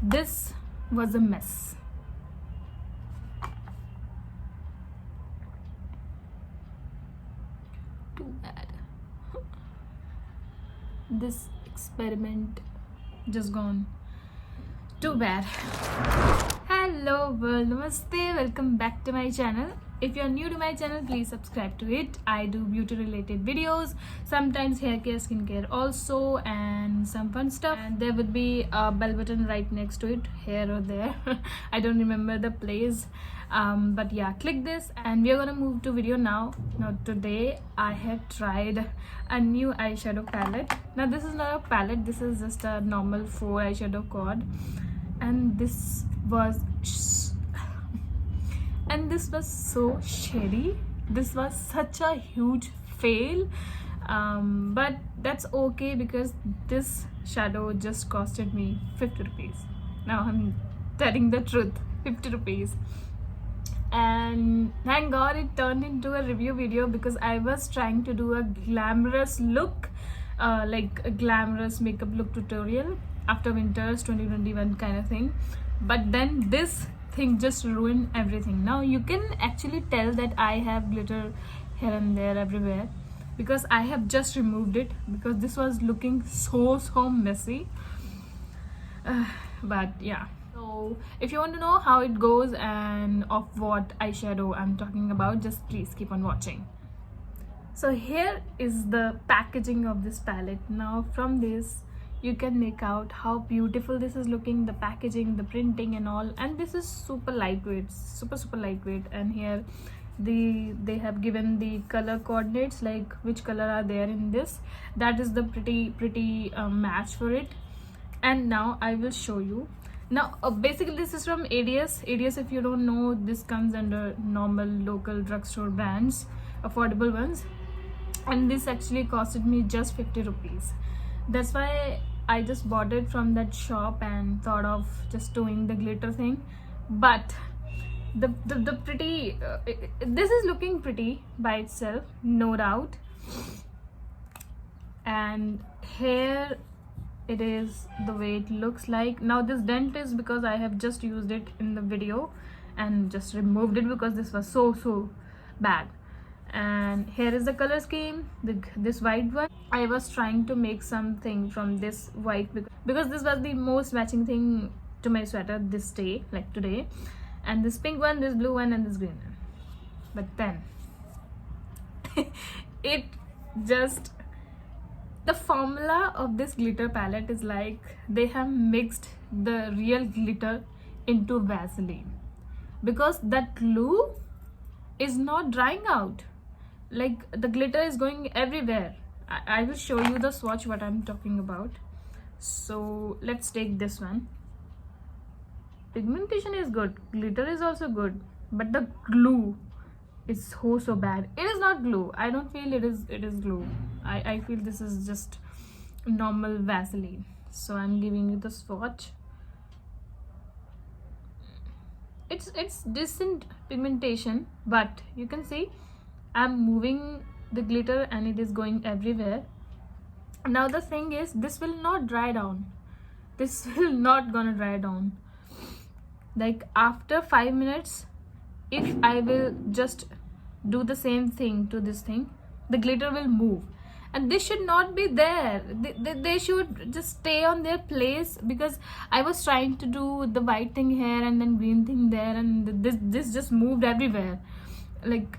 This was a mess. Too bad. This experiment just gone. Too bad. Hello world, namaste, welcome back to my channel. If you're new to my channel, please subscribe to it. I do beauty related videos, sometimes hair care, skincare also, and some fun stuff. And there would be a bell button right next to it, here or there. I don't remember the place, but yeah, click this and we're gonna move to video now. Now today I have tried a new eyeshadow palette. Now this is not a palette, this is just a normal 4 eyeshadow quad, and this was so shady. This was such a huge fail, but that's okay because this shadow just costed me 50 rupees. Now I'm telling the truth, 50 rupees. And thank god it turned into a review video, because I was trying to do a glamorous look, like a glamorous makeup look tutorial after winters 2021 kind of thing, but then this thing just ruined everything. Now you can actually tell that I have glitter here and there everywhere because I have just removed it, because this was looking so messy. But yeah, so if you want to know how it goes and of what eyeshadow I'm talking about, just please keep on watching. So here is the packaging of this palette. Now from this you can make out how beautiful this is looking, the packaging, the printing and all. And this is super lightweight, super lightweight. And here they have given the color coordinates, like which color are there in this. That is the pretty match for it. And now I will show you. Now basically this is from ADS. If you don't know, this comes under normal local drugstore brands, affordable ones, and this actually costed me just 50 rupees. That's why I just bought it from that shop and thought of just doing the glitter thing. But the pretty this is looking pretty by itself, no doubt. And here it is the way it looks like. Now this dent is because I have just used it in the video and just removed it because this was so bad. And here is the color scheme, this white one. I was trying to make something from this white because this was the most matching thing to my sweater this day, like today. And this pink one, this blue one, and this green one. But then it just, the formula of this glitter palette is like they have mixed the real glitter into Vaseline, because that glue is not drying out. Like the glitter is going everywhere. I will show you the swatch what I'm talking about. So let's take this one. Pigmentation is good, glitter is also good, but the glue is so bad. It is not glue. I don't feel it is glue. I feel this is just normal Vaseline. So I'm giving you the swatch. It's decent pigmentation, but you can see I'm moving the glitter and it is going everywhere. Now the thing is, this will not dry down. This will not gonna dry down. Like after 5 minutes, if I will just do the same thing to this thing, the glitter will move. And this should not be there. They should just stay on their place, because I was trying to do the white thing here and then green thing there, and this just moved everywhere. Like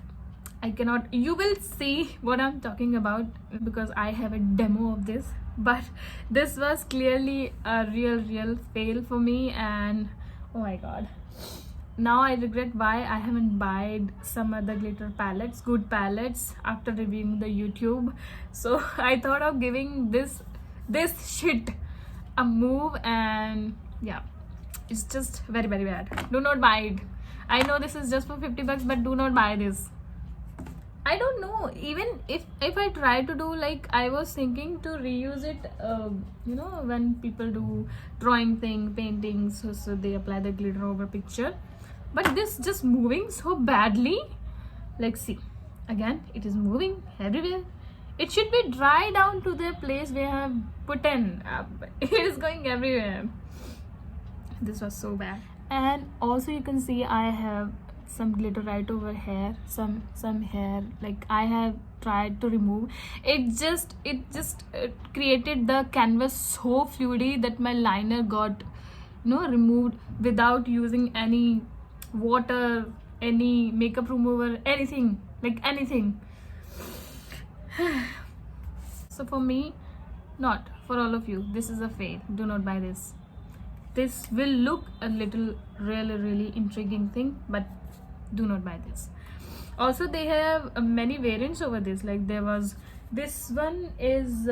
I cannot, you will see what I'm talking about because I have a demo of this. But this was clearly a real fail for me, and oh my god, now I regret why I haven't bought some other glitter palettes, good palettes, after reviewing the YouTube. So I thought of giving this shit a move, and yeah, it's just very bad. Do not buy it. I know this is just for 50 bucks, but do not buy this. I don't know, even if I try to do, like I was thinking to reuse it, you know, when people do drawing thing, paintings, so they apply the glitter over picture. But this just moving so badly. Like see, again it is moving everywhere. It should be dry down to the place where I have put in. It is going everywhere. This was so bad. And also you can see I have some glitter right over here, some hair, like I have tried to remove it created the canvas so fluidy that my liner got removed without using any water, any makeup remover, anything, like anything. So for me, not for all of you, this is a fail. Do not buy this. This will look a little really intriguing thing, but do not buy this. Also they have many variants over this, like there was this one is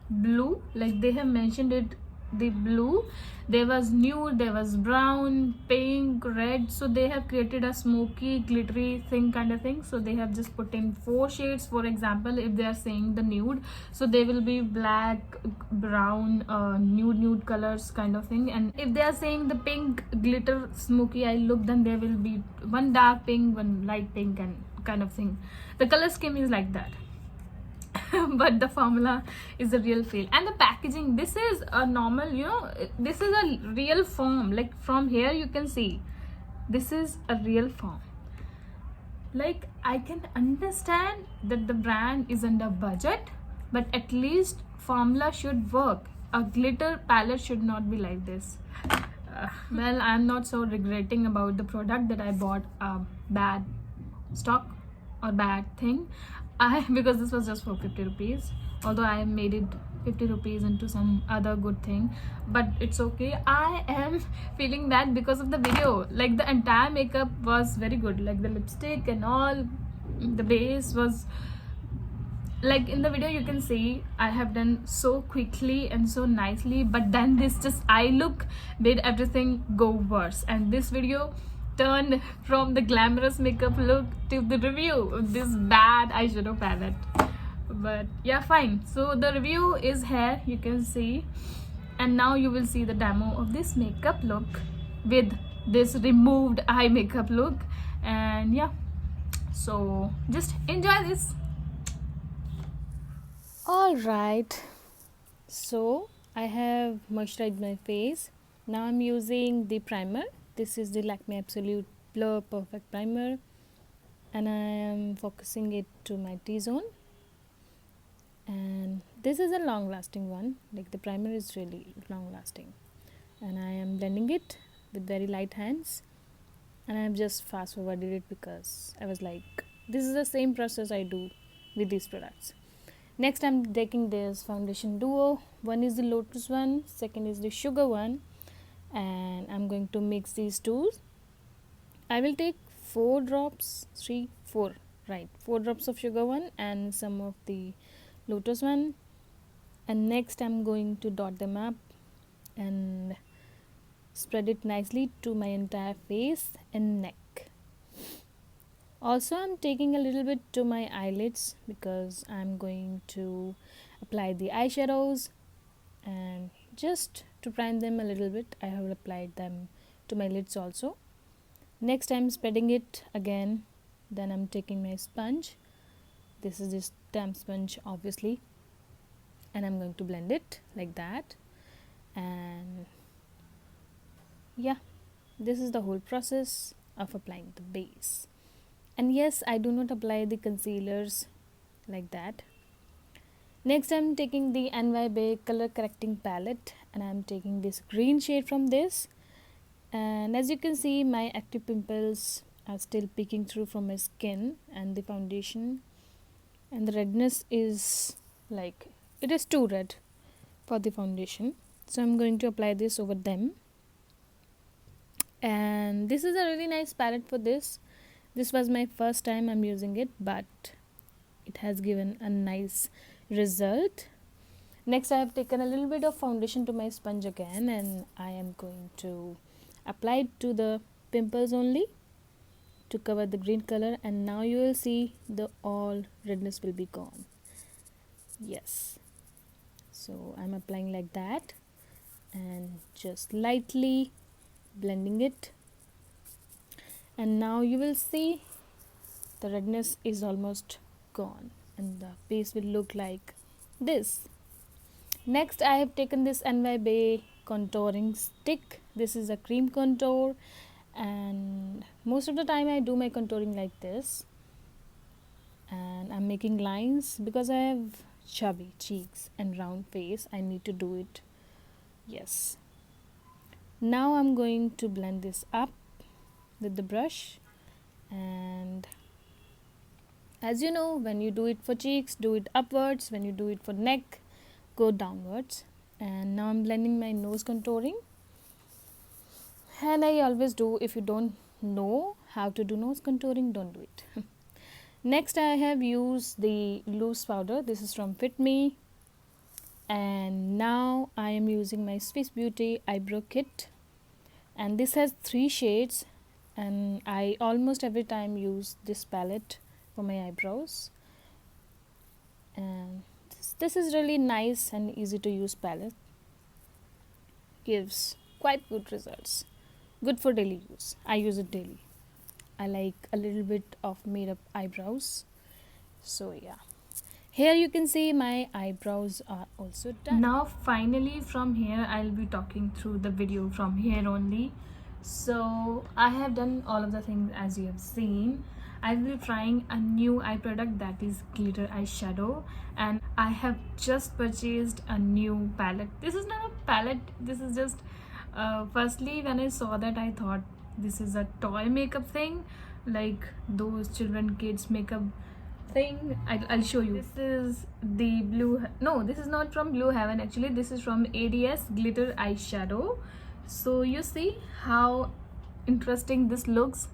blue, like they have mentioned it, the blue, there was nude, there was brown, pink, red. So they have created a smoky glittery thing kind of thing. So they have just put in 4 shades. For example, if they are saying the nude, so they will be black, brown, nude colors kind of thing. And if they are saying the pink glitter smoky eye look, then there will be one dark pink, one light pink, and kind of thing. The color scheme is like that. But the formula is a real fail. And the packaging, this is a normal, this is a real foam. Like from here you can see this is a real foam. Like I can understand that the brand is under budget, but at least formula should work. A glitter palette should not be like this. Well, I'm not so regretting about the product that I bought a bad stock or bad thing. Because this was just for 50 rupees, although I made it 50 rupees into some other good thing, but it's okay. I am feeling that because of the video, like the entire makeup was very good, like the lipstick and all, the base was like, in the video you can see I have done so quickly and so nicely, but then this just eye look made everything go worse. And this video turned from the glamorous makeup look to the review of this bad eyeshadow palette. But yeah, fine. So the review is here, you can see, and now you will see the demo of this makeup look with this removed eye makeup look. And yeah, so just enjoy this. All right, so I have moisturized my face. Now I'm using the primer. This is the Lakmé Absolute Blur Perfect Primer, and I am focusing it to my T-zone. And this is a long lasting one, like the primer is really long lasting. And I am blending it with very light hands, and I have just fast forwarded it because I was like, this is the same process I do with these products. Next I'm taking this foundation duo. One is the Lotus one, second is the Sugar one, and I'm going to mix these two. I will take 4 drops of Sugar one and some of the Lotus one, and next I'm going to dot them up and spread it nicely to my entire face and neck. Also I'm taking a little bit to my eyelids because I'm going to apply the eyeshadows, and just to prime them a little bit I have applied them to my lids also. Next I'm spreading it again, then I'm taking my sponge. This is this damp sponge obviously, and I'm going to blend it like that. And yeah, this is the whole process of applying the base. And yes, I do not apply the concealers like that. Next I'm taking the NY Bae color correcting palette, and I'm taking this green shade from this. And as you can see, my active pimples are still peeking through from my skin and the foundation, and the redness is like, it is too red for the foundation, so I'm going to apply this over them. And this is a really nice palette for this. This was my first time I'm using it, but it has given a nice result. Next I have taken a little bit of foundation to my sponge again, and I am going to apply it to the pimples only to cover the green color. And now you will see the all redness will be gone. Yes, so I'm applying like that and just lightly blending it. And now you will see the redness is almost gone and the base will look like this. Next I have taken this NY Bae contouring stick. This is a cream contour, and most of the time I do my contouring like this, and I'm making lines because I have chubby cheeks and round face. I need to do it. Yes. Now I'm going to blend this up with the brush, and as you know, when you do it for cheeks, do it upwards. When you do it for neck, go downwards. And now I'm blending my nose contouring, and I always do. If you don't know how to do nose contouring, don't do it. Next, I have used the loose powder. This is from Fit Me, and now I am using my Swiss Beauty eyebrow kit, and this has 3 shades, and I almost every time use this palette for my eyebrows. And this is really nice and easy to use palette, gives quite good results, good for daily use. I use it daily. I like a little bit of made up eyebrows, so yeah. Here you can see my eyebrows are also done. Now finally from here I'll be talking through the video from here only. So I have done all of the things as you have seen. I will be trying a new eye product, that is glitter eyeshadow, and I have just purchased a new palette. This is not a palette, this is just firstly when I saw that I thought this is a toy makeup thing, like those children kids makeup thing. I'll show you. This is the this is not from Blue Heaven, actually this is from ADS glitter eyeshadow. So you see how interesting this looks.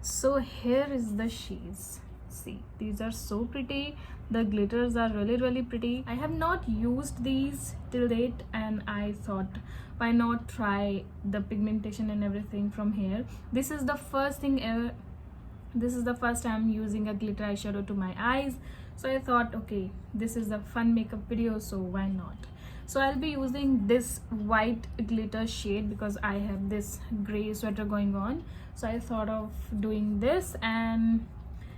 So here is the shades. See, these are so pretty. The glitters are really pretty. I have not used these till date, and I thought why not try the pigmentation and everything from here. This is the first thing ever. This is the first time using a glitter eyeshadow to my eyes, so I thought, okay, this is a fun makeup video, so why not. So I'll be using this white glitter shade because I have this gray sweater going on, so I thought of doing this, and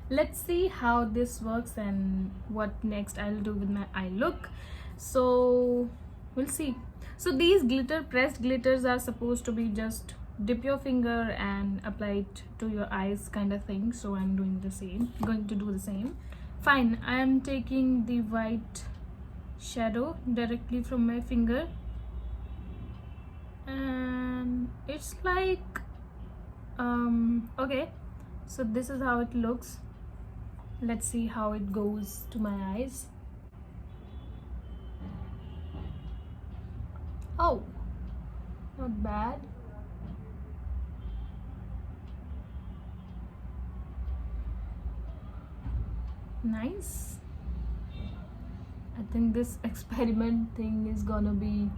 let's see how this works and what next I'll do with my eye look. So we'll see. So these pressed glitters are supposed to be just dip your finger and apply it to your eyes kind of thing, so I'm doing the same, going to do the same. Fine, I am taking the white shadow directly from my finger, and it's like okay, so this is how it looks. Let's see how it goes to my eyes. Oh, not bad. Nice. I think this experiment thing is gonna be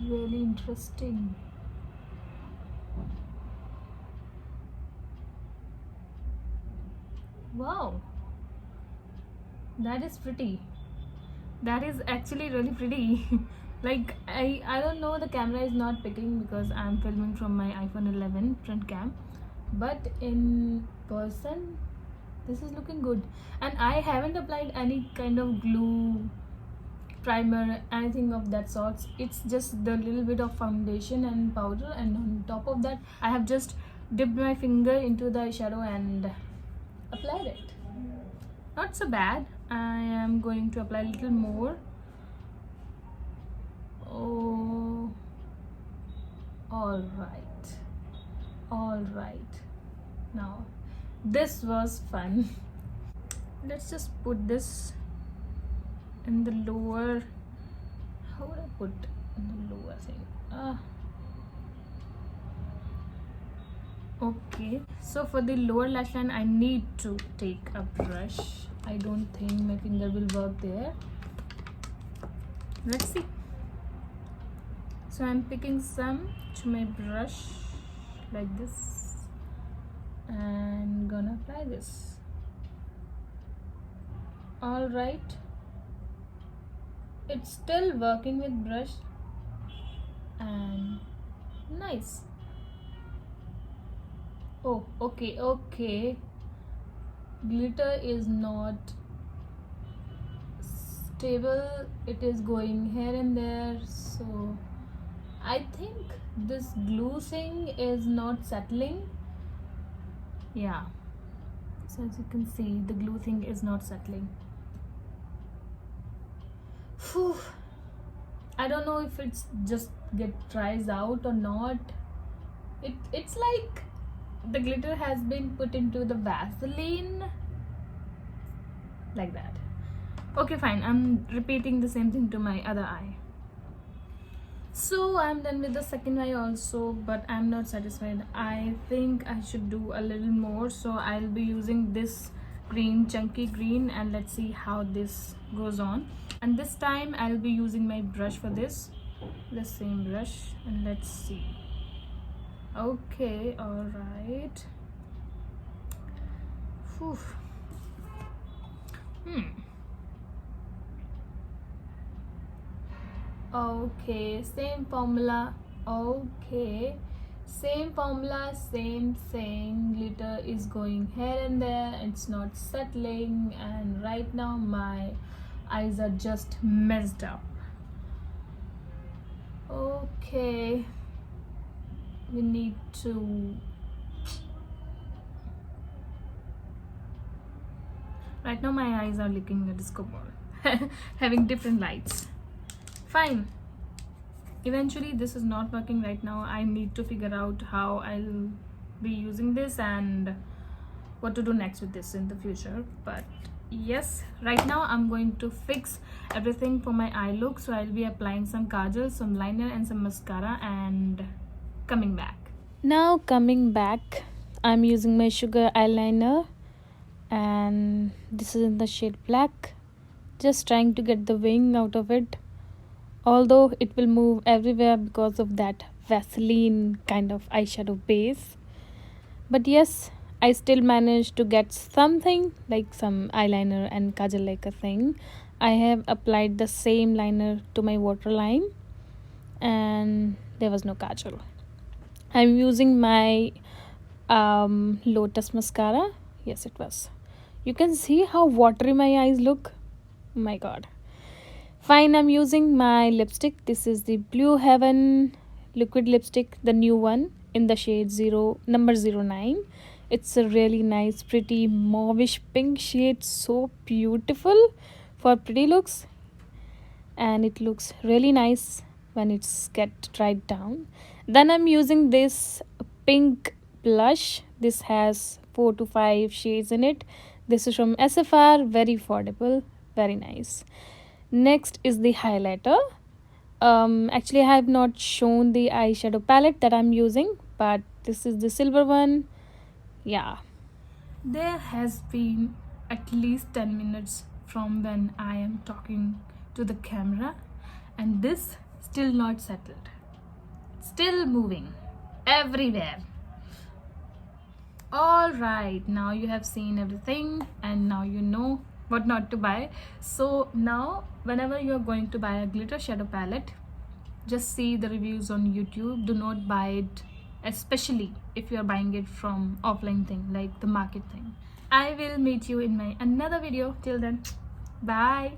really interesting. Wow, that is pretty. That is actually really pretty. Like I don't know, the camera is not picking because I'm filming from my iPhone 11 front cam, but in person this is looking good. And I haven't applied any kind of glue, primer, anything of that sorts. It's just the little bit of foundation and powder, and on top of that I have just dipped my finger into the eyeshadow and applied it. Not so bad. I am going to apply a little more. Oh, all right. Now this was fun. Let's just put this in the lower. How would I put in the lower thing? Okay, so for the lower lash line I need to take a brush. I don't think my finger will work there. Let's see. So I'm picking some to my brush like this and gonna apply this. All right, it's still working with brush, and nice. Oh, okay, glitter is not stable. It is going here and there, so I think this glue thing is not settling. Yeah, so as you can see, the glue thing is not settling. Phew. I don't know if it's just dries out or not. It's like the glitter has been put into the Vaseline, like that. Okay, fine, I'm repeating the same thing to my other eye. So I'm done with the second eye also, but I'm not satisfied. I think I should do a little more, so I'll be using this green, chunky green, and let's see how this goes on. And this time I'll be using my brush for this, the same brush, and let's see. Okay, all right. Whew. Okay, same formula. Okay, same formula, same thing. Glitter is going here and there, it's not settling, and right now my eyes are just messed up. Okay, we need to, right now my eyes are looking a disco ball having different lights. Fine, eventually this is not working right now. I need to figure out how I'll be using this and what to do next with this in the future. But yes, right now I'm going to fix everything for my eye look. So I'll be applying some kajal, some liner, and some mascara, and coming back. Now coming back, I'm using my sugar eyeliner, and this is in the shade black. Just trying to get the wing out of it, although it will move everywhere because of that Vaseline kind of eyeshadow base. But yes, I still managed to get something like some eyeliner and kajal like a thing. I have applied the same liner to my waterline, and there was no kajal. I'm using my Lotus mascara. Yes, it was. You can see how watery my eyes look. Oh my god. Fine, I'm using my lipstick. This is the Blue Heaven liquid lipstick, the new one, in the shade number 09. It's a really nice, pretty mauvish pink shade, so beautiful for pretty looks, and it looks really nice when it's get dried down. Then I'm using this pink blush. This has 4 to 5 shades in it. This is from SFR, very affordable, very nice. Next is the highlighter. Actually I have not shown the eyeshadow palette that I'm using, but this is the silver one. Yeah, there has been at least 10 minutes from when I am talking to the camera, and this still not settled, still moving everywhere. All right, now you have seen everything, and now you know what not to buy. So now whenever you are going to buy a glitter shadow palette, just see the reviews on YouTube. Do not buy it, especially if you are buying it from offline thing like the market thing. I will meet you in my another video. Till then, bye.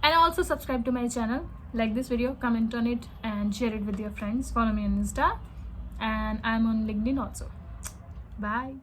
And also subscribe to my channel, like this video, comment on it, and share it with your friends. Follow me on Insta, and I'm on LinkedIn also. Bye.